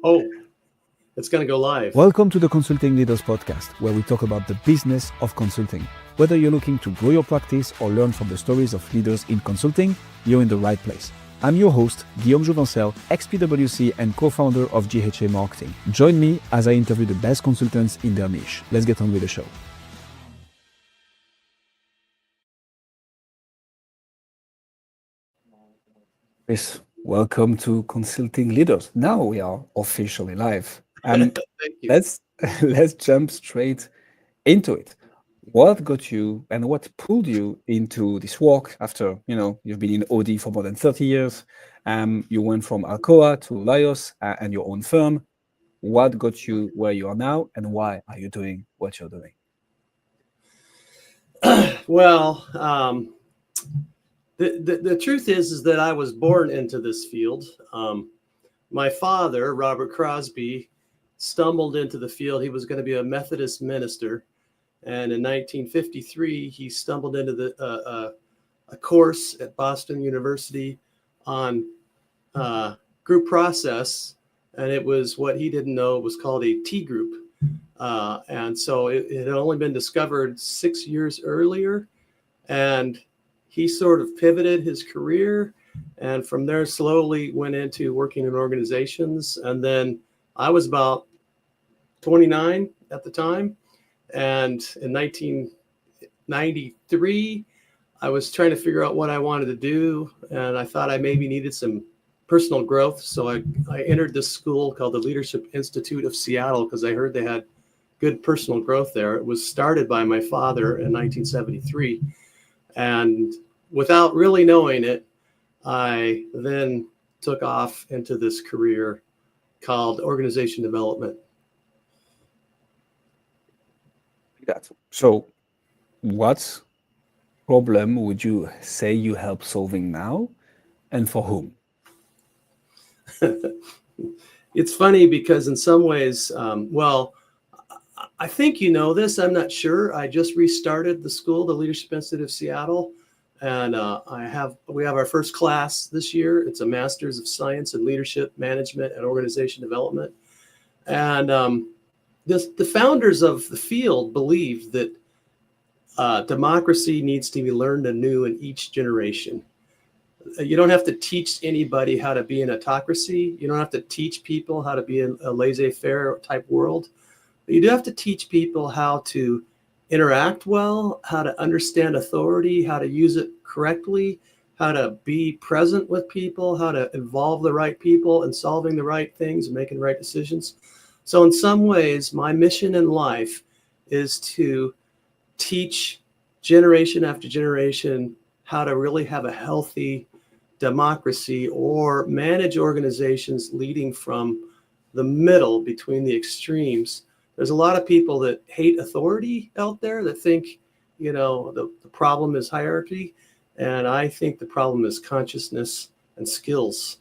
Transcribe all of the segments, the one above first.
Oh, it's going to go live. Welcome to the Consulting Leaders Podcast, where we talk about the business of consulting. Whether you're looking to grow your practice or learn from the stories of leaders in consulting, you're in the right place. I'm your host, Guillaume Jouvencel, ex-PwC and co-founder of GHA Marketing. Join me as I interview the best consultants in their niche. Let's get on with the show. Chris, welcome to Consulting Leaders. Now we are officially live. Thank you. Let's jump straight into it. What got you and what pulled you into this work after, you've been in OD for more than 30 years. You went from Alcoa to Laios and your own firm. What got you where you are now and why are you doing what you're doing? Well, the truth is that I was born into this field. My father, Robert Crosby, stumbled into the field. He was going to be a Methodist minister. And in 1953, he stumbled into a course at Boston University on group process. And it was what he didn't know was called a T group. And so it had only been discovered 6 years earlier. And he sort of pivoted his career. And from there, slowly went into working in organizations. And then I was about 29 at the time. And in 1993, I was trying to figure out what I wanted to do. And I thought I maybe needed some personal growth. So I entered this school called the Leadership Institute of Seattle because I heard they had good personal growth there. It was started by my father in 1973. And without really knowing it, I then took off into this career called organization development. So what problem would you say you help solving now and for whom? It's funny because in some ways, I think you know this, I'm not sure. I just restarted the school, the Leadership Institute of Seattle. And we have our first class this year. It's a Master's of Science in Leadership, Management, and Organization Development. And the founders of the field believe that democracy needs to be learned anew in each generation. You don't have to teach anybody how to be an autocracy. You don't have to teach people how to be in a laissez-faire type world. But you do have to teach people how to interact well, how to understand authority, how to use it correctly, how to be present with people, how to involve the right people in solving the right things and making the right decisions. So in some ways, my mission in life is to teach generation after generation how to really have a healthy democracy or manage organizations leading from the middle between the extremes. There's a lot of people that hate authority out there that think, the problem is hierarchy. And I think the problem is consciousness and skills.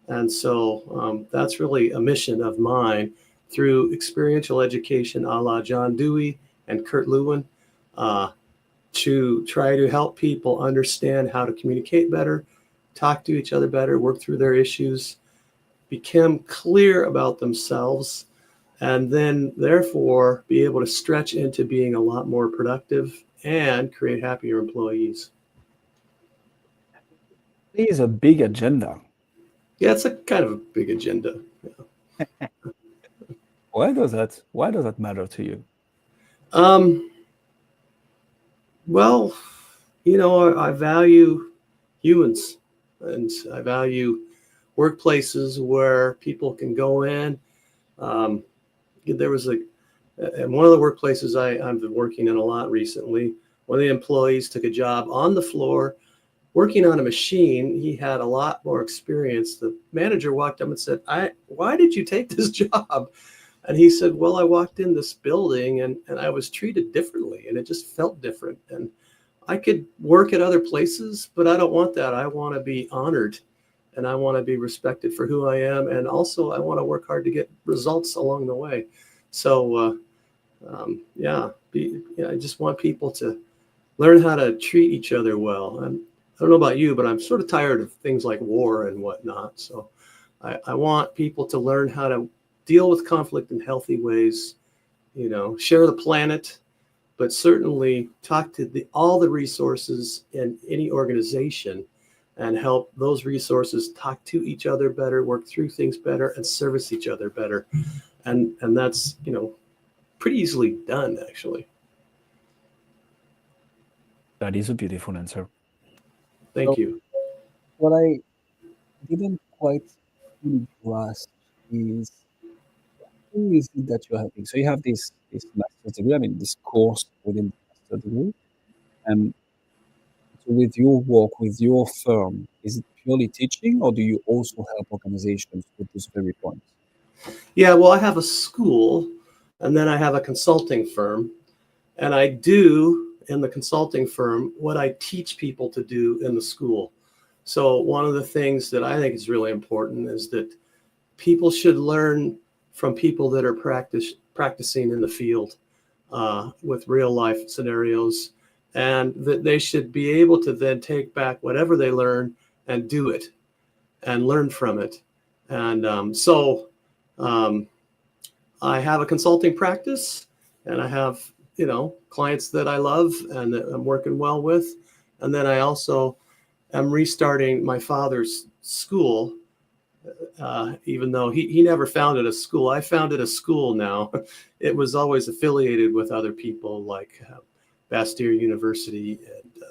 And so that's really a mission of mine through experiential education a la John Dewey and Kurt Lewin to try to help people understand how to communicate better, talk to each other better, work through their issues, become clear about themselves, and then therefore be able to stretch into being a lot more productive and create happier employees. It is a big agenda. Yeah, it's a kind of a big agenda. Yeah. Why does that matter to you? Well, I value humans, and I value workplaces where people can go in. There was and one of the workplaces I've been working in a lot recently, one of the employees took a job on the floor working on a machine. He had a lot more experience. The manager walked up and said, why did you take this job? And he said, well, I walked in this building and I was treated differently and it just felt different. And I could work at other places, but I don't want that. I want to be honored and I want to be respected for who I am. And also I want to work hard to get results along the way. So, I just want people to learn how to treat each other well. And I don't know about you, but I'm sort of tired of things like war and whatnot. So I want people to learn how to deal with conflict in healthy ways, share the planet, but certainly talk to all the resources in any organization and help those resources talk to each other better, work through things better, and service each other better. And that's, pretty easily done, actually. That is a beautiful answer. Thank So you. what I didn't quite fully grasp is who is it that you're helping? So you have this master's degree, I mean this course within the master's degree. And so with your work, with your firm, is it purely teaching or do you also help organizations with those very points? Yeah, well, I have a school and then I have a consulting firm. And I do in the consulting firm what I teach people to do in the school. So one of the things that I think is really important is that people should learn from people that are practicing in the field with real life scenarios, and that they should be able to then take back whatever they learn and do it and learn from it. And I have a consulting practice, and I have clients that I love and that I'm working well with. And then I also am restarting my father's school, even though he never founded a school. I founded a school now. It was always affiliated with other people like Bastyr University and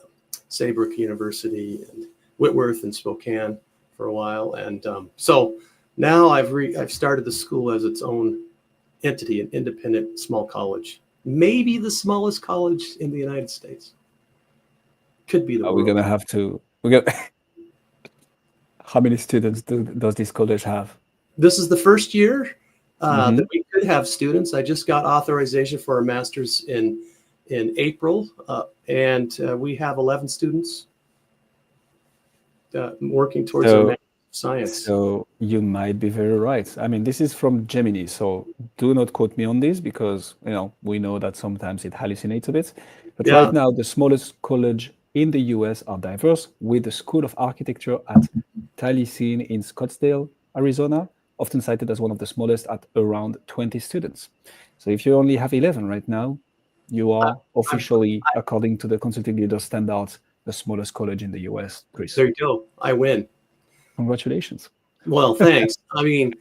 Saybrook University and Whitworth and Spokane for a while. And so now I've started the school as its own entity, an independent small college, maybe the smallest college in the United States. Could be the Are we world. gonna have to? We got how many students does this college have? This is the first year Mm-hmm. that we could have students. I just got authorization for a master's in April, and we have 11 students working towards our So master's of science. So you might be very right. I mean, this is from Gemini, so do not quote me on this because we know that sometimes it hallucinates a bit. But right Yeah, now, the smallest college in the US are diverse, with the School of Architecture at Taliesin in Scottsdale, Arizona, often cited as one of the smallest at around 20 students. So if you only have 11 right now, you are I'm, officially, according to the consulting leader standards, the smallest college in the US, Chris. there you go. I win. Congratulations. Well, thanks. I mean,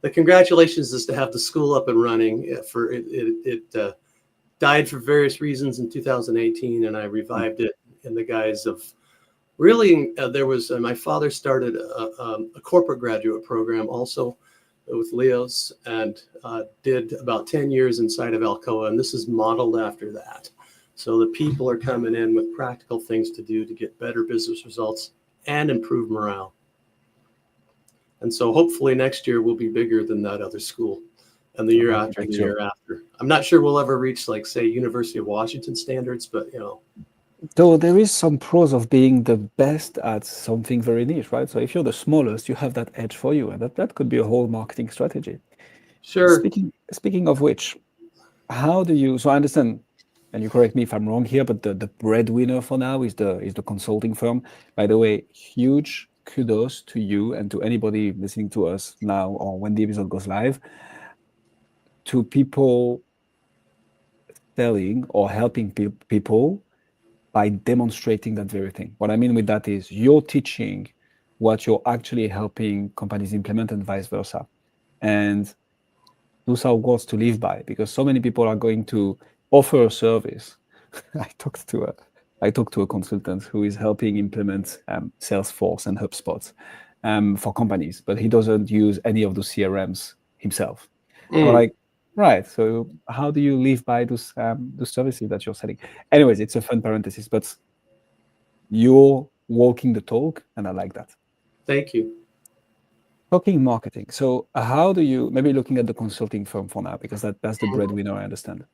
the congratulations is to have the school up and running. For it died for various reasons in 2018, and I revived it in the guise of really. There was my father started a corporate graduate program also with Leos, and did about 10 years inside of Alcoa, and this is modeled after that. So the people are coming in with practical things to do to get better business results and improve morale. And so hopefully next year will be bigger than that other school, and the year after, and the Architecture. year after. I'm not sure we'll ever reach, like, say, University of Washington standards, but Though there is some pros of being the best at something very niche, right? So if you're the smallest, you have that edge for you, and that could be a whole marketing strategy. sure. Speaking of which, how do you? So I understand, and you correct me if I'm wrong here, but the breadwinner for now is the consulting firm. By the way, huge kudos to you and to anybody listening to us now or when the episode goes live, to people selling or helping people by demonstrating that very thing. What I mean with that is you're teaching what you're actually helping companies implement and vice versa. And those are words to live by because so many people are going to offer a service. I talked to a consultant who is helping implement Salesforce and HubSpot for companies, but he doesn't use any of those CRMs himself. And we're Mm, like, right. So how do you live by those services that you're selling? Anyways, it's a fun parenthesis, but you're walking the talk, and I like that. thank you. Talking marketing. So how do you maybe looking at the consulting firm for now because that's the breadwinner, I understand.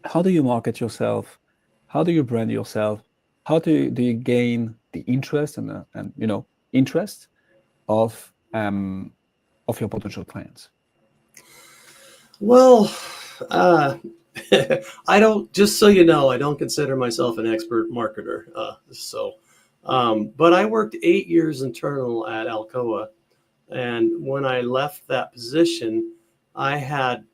How do you market yourself? How do you brand yourself? How do you gain the interest and interest of your potential clients? Well, uh, I don't. Just so you know, I don't consider myself an expert marketer. But I worked 8 years internal at Alcoa, and when I left that position, I had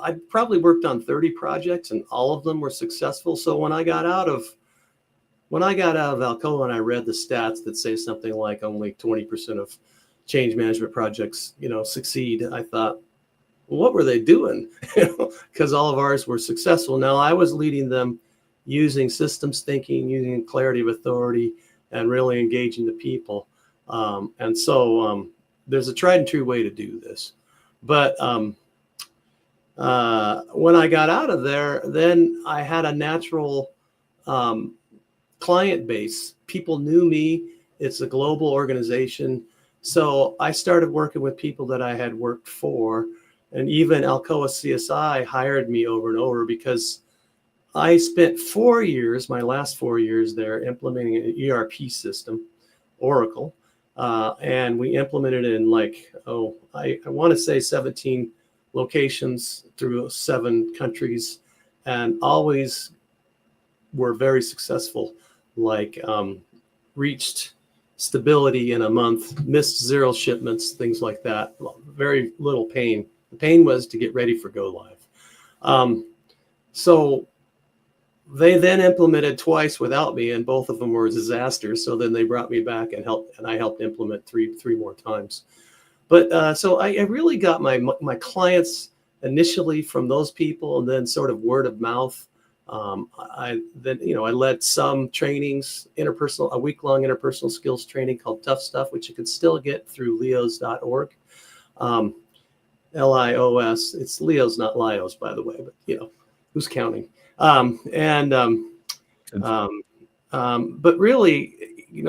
I probably worked on 30 projects and all of them were successful. So when I got out of Alcoa and I read the stats that say something like only 20% of change management projects, succeed, I thought, well, what were they doing? Because all of ours were successful. Now I was leading them using systems thinking, using clarity of authority, and really engaging the people. And so there's a tried and true way to do this. But when I got out of there, then I had a natural client base. People knew me. It's a global organization. So I started working with people that I had worked for. And even Alcoa CSI hired me over and over because I spent 4 years, my last 4 years there, implementing an ERP system, Oracle. And we implemented it in I want to say 17 locations through 7 countries, and always were very successful, reached stability in a month, missed 0 shipments, things like that. Very little pain. The pain was to get ready for go live. So they then implemented twice without me, and both of them were disasters. So then they brought me back and I helped implement three more times. But so I really got my clients initially from those people, and then sort of word of mouth. I led some trainings, a week-long interpersonal skills training called Tough Stuff, which you can still get through leos.org. LIOS. It's Leos, not Lios, by the way, but who's counting? But really,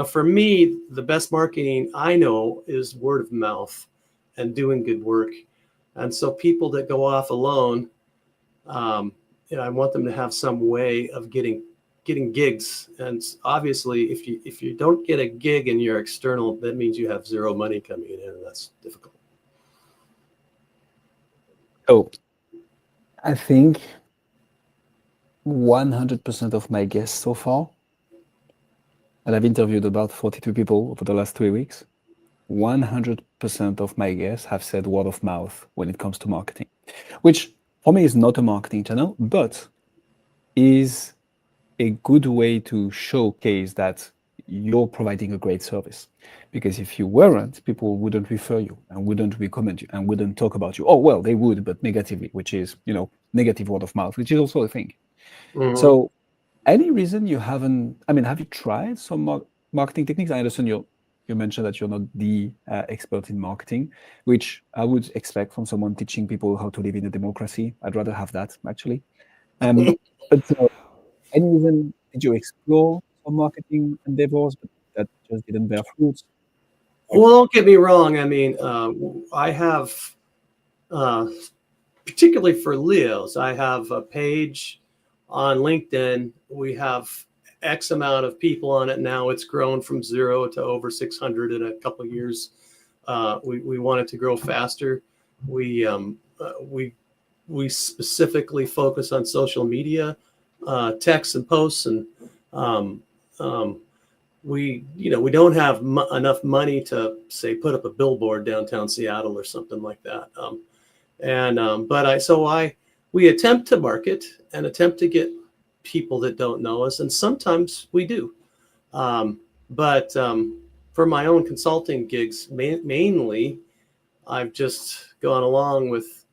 for me, the best marketing I know is word of mouth and doing good work. And so people that go off alone, I want them to have some way of getting gigs. And obviously, if you don't get a gig and you're external, that means you have 0 money coming in, and that's difficult. So I think 100% of my guests so far, and I've interviewed about 42 people over the last 3 weeks, 100% of my guests have said word of mouth when it comes to marketing, which for me is not a marketing channel, but is a good way to showcase that you're providing a great service. Because if you weren't, people wouldn't refer you and wouldn't recommend you and wouldn't talk about you. Oh, well, they would, but negatively, which is, negative word of mouth, which is also a thing. Mm-hmm. So any reason you haven't, have you tried some marketing techniques? I understand you mentioned that you're not the expert in marketing, which I would expect from someone teaching people how to live in a democracy. I'd rather have that, actually. But any reason did you explore some marketing endeavors, but that just didn't bear fruit? Well, don't get me wrong. I have, particularly for Leos, I have a page on LinkedIn. We have X amount of people on it now. It's grown from 0 to over 600 in a couple of years. We want it to grow faster. We specifically focus on social media, texts and posts, and we don't have enough money to say put up a billboard downtown Seattle or something like that. We attempt to market and attempt to get people that don't know us, and sometimes we do. But for my own consulting gigs, mainly, I've just gone along with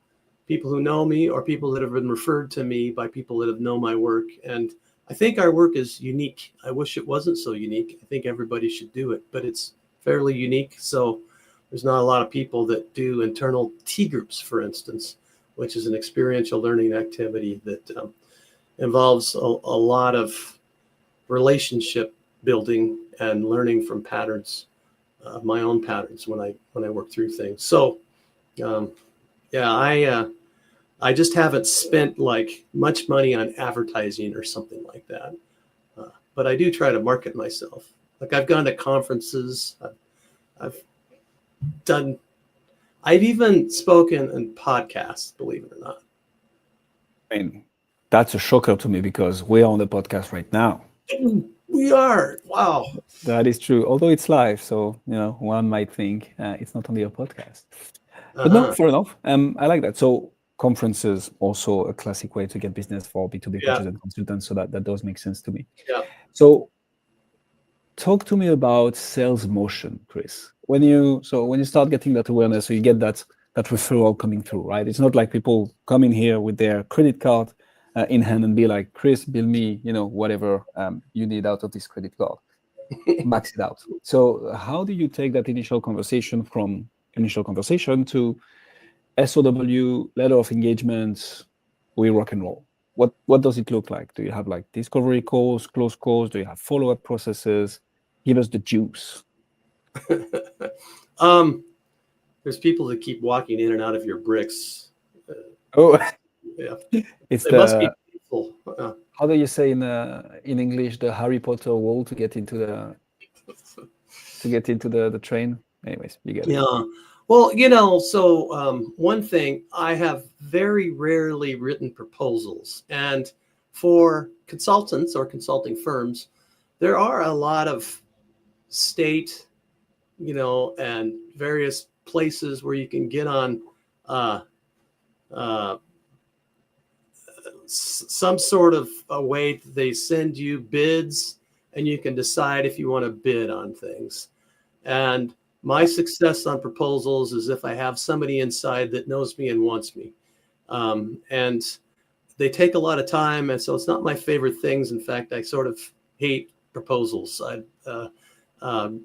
people who know me or people that have been referred to me by people that have known my work. And I think our work is unique. I wish it wasn't so unique. I think everybody should do it, but it's fairly unique. So there's not a lot of people that do internal T groups, for instance, which is an experiential learning activity that involves a lot of relationship building and learning from patterns, my own patterns when I work through things. So I just haven't spent much money on advertising or something like that. But I do try to market myself. I've gone to conferences. I've even spoken in podcasts, believe it or not. That's a shocker to me because we're on the podcast right now. We are. Wow. That is true. Although it's live, so one might think it's not only a podcast. But no, Uh-huh. fair enough. I like that. So conferences also a classic way to get business for B2B Yeah. coaches and consultants. So that does make sense to me. Yeah. So talk to me about sales motion, Chris. When you start getting that awareness, so you get that referral coming through, right? It's not like people come in here with their credit card in hand and be like, Chris, bill me, whatever you need out of this credit card, max it out. So how do you take that initial conversation to SOW, letter of engagement, we rock and roll? What does it look like? Do you have like discovery calls, close calls? Do you have follow-up processes? Give us the juice. There's people that keep walking in and out of your bricks. Oh, Yeah. it's It must be the painful. how do you say in English, the Harry Potter wall to get into the train? Anyways, you get it. Yeah. Well, so one thing, I have very rarely written proposals. And for consultants or consulting firms, there are a lot of state, and various places where you can get on uh, uh, some sort of a way they send you bids, and you can decide if you want to bid on things. And my success on proposals is if I have somebody inside that knows me and wants me. And they take a lot of time, and so it's not my favorite things. In fact, I sort of hate proposals. And I've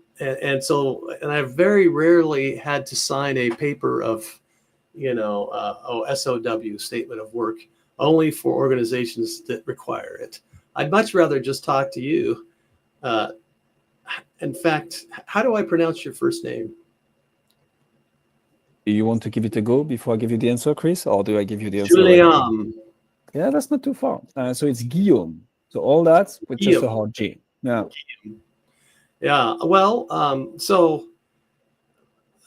very rarely had to sign a paper of, SOW, statement of work, only for organizations that require it. I'd much rather just talk to you. In fact, how do I pronounce your first name? Do you want to give it a go before I give you the answer, Chris, or do I give you the answer already? Julien. Yeah, that's not too far. So it's Guillaume. So all that with just a Guillaume. hard G. Yeah. Yeah. Well,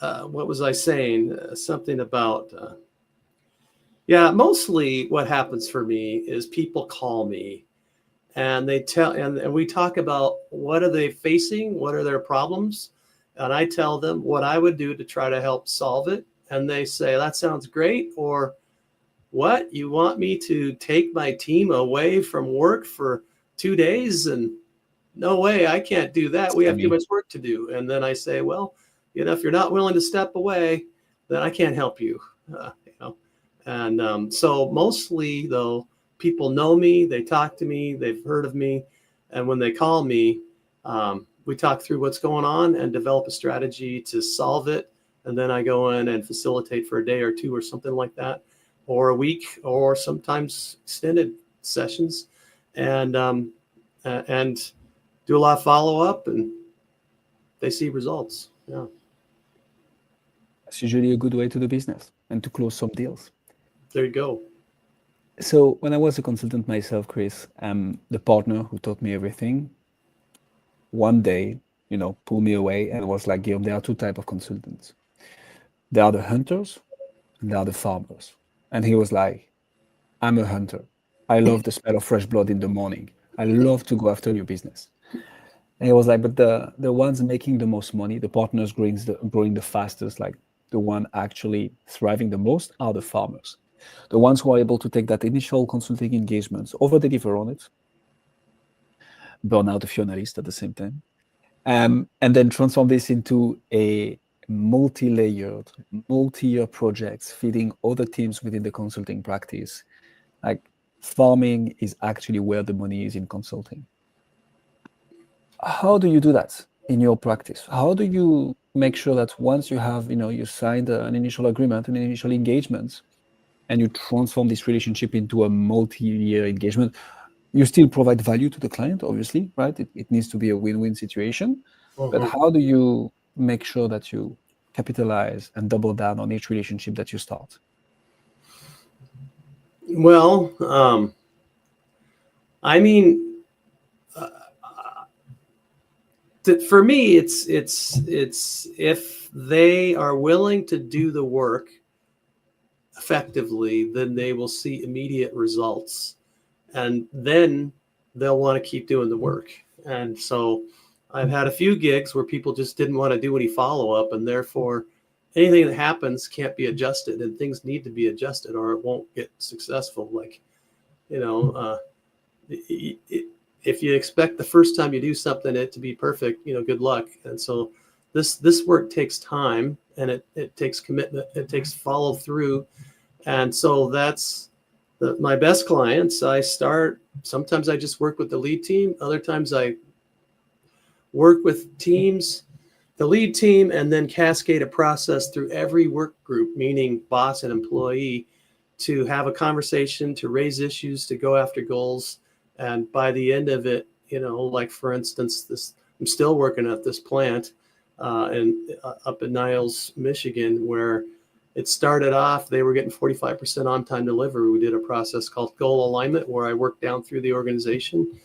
what was I saying? Something about, mostly what happens for me is people call me and they tell, and we talk about what are they facing? What are their problems? And I tell them what I would do to try to help solve it. And they say, that sounds great. Or what, you want me to take my team away from work for 2 days? And no way, I can't do that. We have too much work to do. And then I say, well, if you're not willing to step away, then I can't help you. And so mostly, though, people know me, they talk to me, they've heard of me. And when they call me, we talk through what's going on and develop a strategy to solve it. And then I go in and facilitate for a day or two or something like that, or a week, or sometimes extended sessions, and do a lot of follow-up, and they see results. Yeah. That's usually a good way to do business and to close some deals. There you go. So when I was a consultant myself, Chris, the partner who taught me everything, one day, pulled me away and was like, Guillaume, there are two types of consultants. There are the hunters and there are the farmers. And he was like, I'm a hunter. I love the smell of fresh blood in the morning. I love to go after your business. And he was like, but the ones making the most money, the partners growing the fastest, like the one actually thriving the most are the farmers. The ones who are able to take that initial consulting engagements, over-deliver on it, burn out a few analysts at the same time, and then transform this into a multi-layered, multi-year projects feeding other teams within the consulting practice. Like farming is actually where the money is in consulting. How do you do that in your practice? How do you make sure that once you have, you signed an initial agreement, an initial engagement, and you transform this relationship into a multi-year engagement, you still provide value to the client, obviously, right? It needs to be a win-win situation. But how do you make sure that you capitalize and double down on each relationship that you start? Well, I mean, for me, it's if they are willing to do the work effectively, then they will see immediate results, and then they'll want to keep doing the work. And so I've had a few gigs where people just didn't want to do any follow-up, and therefore anything that happens can't be adjusted, and things need to be adjusted or it won't get successful. Like, you know, if you expect the first time you do something it to be perfect, you know, good luck. And so this work takes time, and it takes commitment, it takes follow through. And so that's my best clients. Sometimes I just work with the lead team. Other times I work with teams, the lead team, and then cascade a process through every work group, meaning boss and employee, to have a conversation, to raise issues, to go after goals. And by the end of it, you know, like for instance, I'm still working at this plant up in Niles, Michigan, where it started off, they were getting 45% on-time delivery. We did a process called goal alignment, where I worked down through the organization,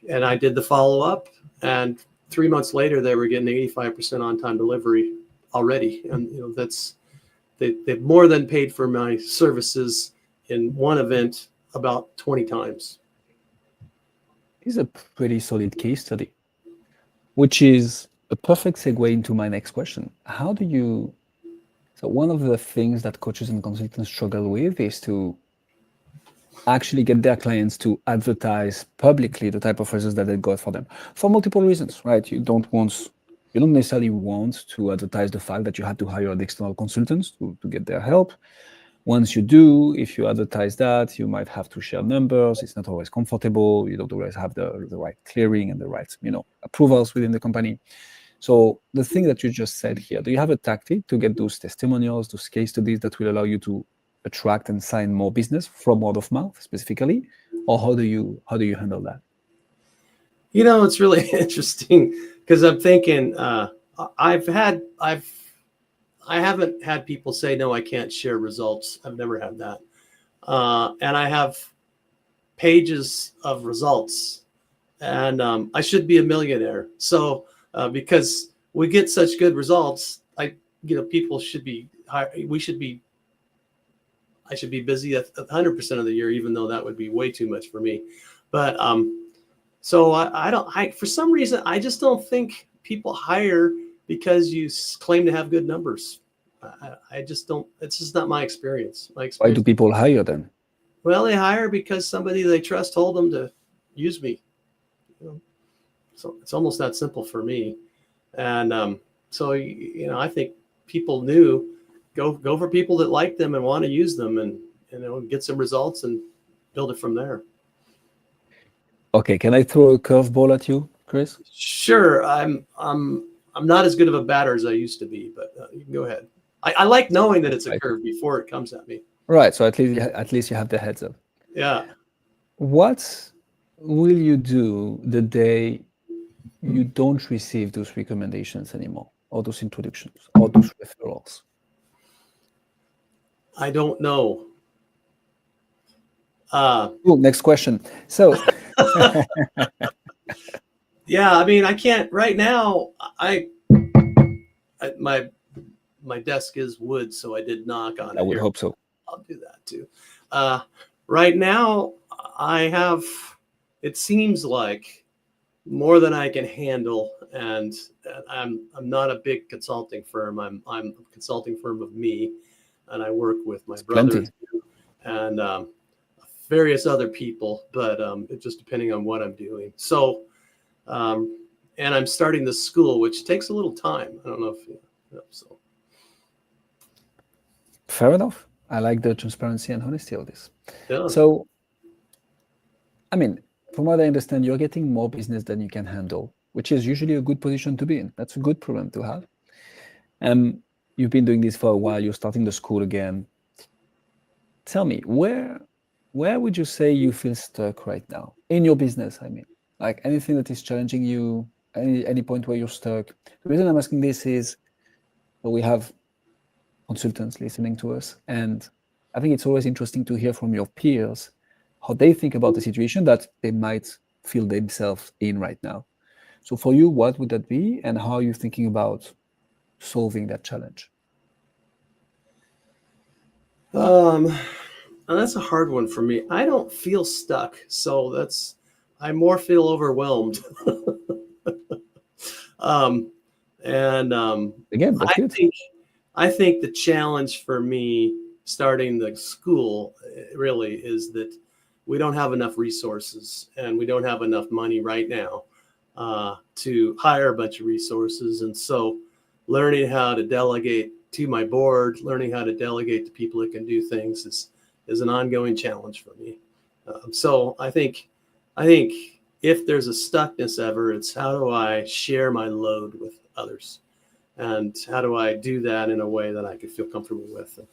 and I did the follow-up. And 3 months later, they were getting 85% on-time delivery already. And you know, they've more than paid for my services in one event about 20 times. It's a pretty solid case study, which is a perfect segue into my next question. So one of the things that coaches and consultants struggle with is to actually get their clients to advertise publicly the type of results that they got for them, for multiple reasons, right? You don't necessarily want to advertise the fact that you had to hire the external consultants to get their help. Once you do, if you advertise that, you might have to share numbers. It's not always comfortable. You don't always have the right clearing and the right, approvals within the company. So the thing that you just said here, do you have a tactic to get those testimonials, those case studies that will allow you to attract and sign more business from word of mouth specifically? Or how do you handle that? You know, it's really interesting because I'm thinking I haven't had people say, no, I can't share results. I've never had that. And I have pages of results, and I should be a millionaire. So because we get such good results, people should be, I should be busy 100% of the year, even though that would be way too much for me. But so for some reason, I just don't think people hire because you claim to have good numbers. I just don't, it's just not my experience. Why do people hire then? Well, they hire because somebody they trust told them to use me. So it's almost that simple for me. And so, I think people knew, go for people that like them and want to use them, and, get some results and build it from there. Okay. Can I throw a curveball at you, Chris? Sure. I'm not as good of a batter as I used to be, but you can go ahead. I like knowing that it's a curve before it comes at me. Right. So at least you have the heads up. Yeah. What will you do the day you don't receive those recommendations anymore, or those introductions, or those referrals? I don't know. Next question. So, yeah, I mean, I can't right now. My desk is wood, so I did knock on it. I would hope so. I'll do that too. Right now, it seems like more than I can handle, and I'm not a big consulting firm. I'm a consulting firm of me, and I work with my brother and various other people, but it's just depending on what I'm doing. So, and I'm starting the school, which takes a little time. I don't know if you know, so. Fair enough. I like the transparency and honesty of this. Yeah. So, I mean, from what I understand, you're getting more business than you can handle, which is usually a good position to be in. That's a good problem to have. You've been doing this for a while. You're starting the school again. Tell me, where would you say you feel stuck right now in your business? I mean, like anything that is challenging you, any point where you're stuck. The reason I'm asking this is that we have consultants listening to us, and I think it's always interesting to hear from your peers how they think about the situation that they might feel themselves in right now. So for you, what would that be, and how are you thinking about solving that challenge? That's a hard one for me. I don't feel stuck, so I more feel overwhelmed. Again, that's good. I think the challenge for me starting the school really is that we don't have enough resources and we don't have enough money right now to hire a bunch of resources. And so learning how to delegate to my board, learning how to delegate to people that can do things is an ongoing challenge for me. So I think if there's a stuckness ever, it's how do I share my load with others? And how do I do that in a way that I could feel comfortable with? And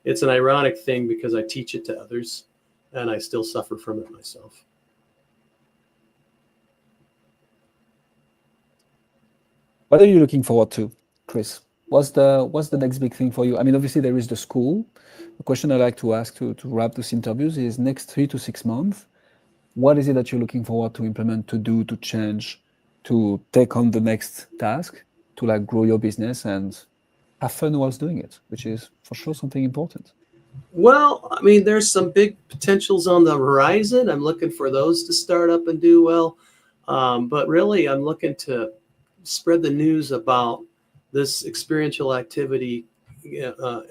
it's an ironic thing because I teach it to others and I still suffer from it myself. What are you looking forward to, Chris? What's the next big thing for you? I mean, obviously there is the school. The question I like to ask to wrap these interviews is next 3 to 6 months, what is it that you're looking forward to implement, to do, to change, to take on the next task, to like grow your business and have fun whilst doing it, which is for sure something important. Well, I mean, there's some big potentials on the horizon. I'm looking for those to start up and do well. But really, I'm looking to spread the news about this experiential activity,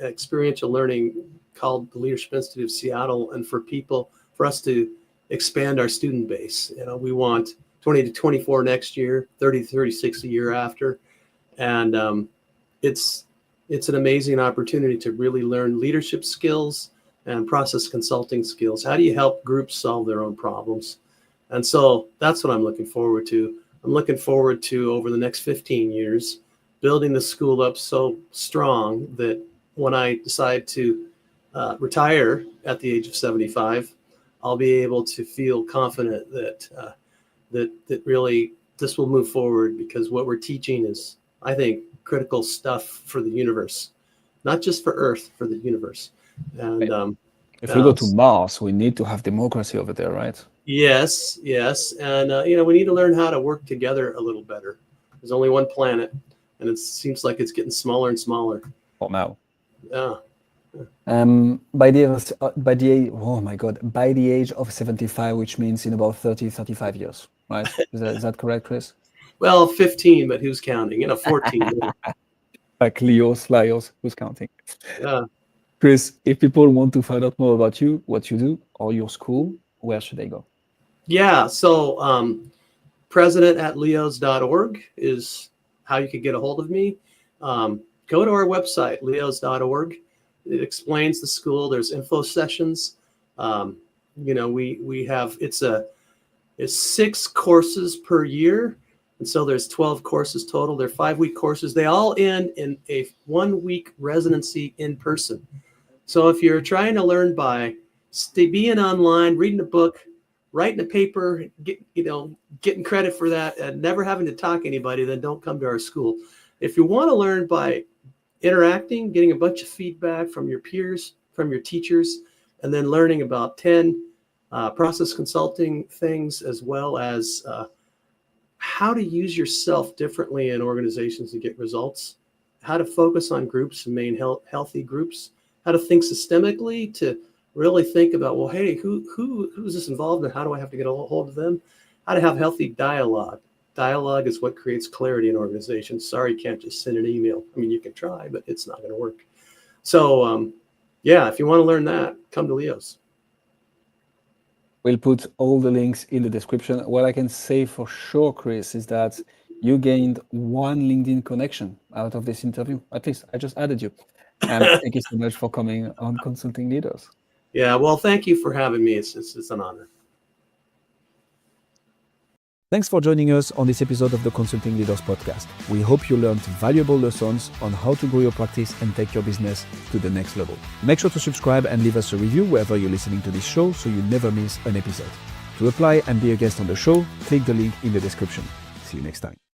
experiential learning called the Leadership Institute of Seattle, and for us to expand our student base. We want 20 to 24 next year, 30 to 36 a year after. And it's an amazing opportunity to really learn leadership skills and process consulting skills. How do you help groups solve their own problems? And so that's what I'm looking forward to. I'm looking forward to, over the next 15 years, building the school up so strong that when I decide to retire at the age of 75, I'll be able to feel confident that really this will move forward, because what we're teaching is, I think, critical stuff for the universe, not just for Earth, for the universe. And if we go to Mars, we need to have democracy over there, right? Yes. And, we need to learn how to work together a little better. There's only one planet, and it seems like it's getting smaller and smaller. For now. Yeah. By the age of 75, which means in about 35 years, right? Is that correct, Chris? Well, 15, but who's counting? 14. Like Leos, who's counting? Yeah. Chris, if people want to find out more about you, what you do, or your school, where should they go? Yeah, so president@leos.org is how you could get a hold of me. Go to our website, leos.org. It explains the school. There's info sessions. We have, it's 6 courses per year. And so there's 12 courses total. They're 5-week courses. They all end in a 1-week residency in person. So if you're trying to learn by being online, reading a book, writing a paper, getting credit for that, and never having to talk to anybody, then don't come to our school. If you want to learn by interacting, getting a bunch of feedback from your peers, from your teachers, and then learning about 10 process consulting things, as well as how to use yourself differently in organizations to get results, how to focus on groups and maintain healthy groups, how to think systemically to really think about, well, hey, who's this involved and how do I have to get a hold of them? How to have healthy dialogue. Dialogue is what creates clarity in organizations. Sorry, you can't just send an email. I mean, you can try, but it's not going to work. So, if you want to learn that, come to Leos. We'll put all the links in the description. What I can say for sure, Chris, is that you gained 1 LinkedIn connection out of this interview. At least I just added you. And thank you so much for coming on Consulting Leaders. Yeah, well, thank you for having me. It's an honor. Thanks for joining us on this episode of the Consulting Leaders podcast. We hope you learned valuable lessons on how to grow your practice and take your business to the next level. Make sure to subscribe and leave us a review wherever you're listening to this show so you never miss an episode. To apply and be a guest on the show, click the link in the description. See you next time.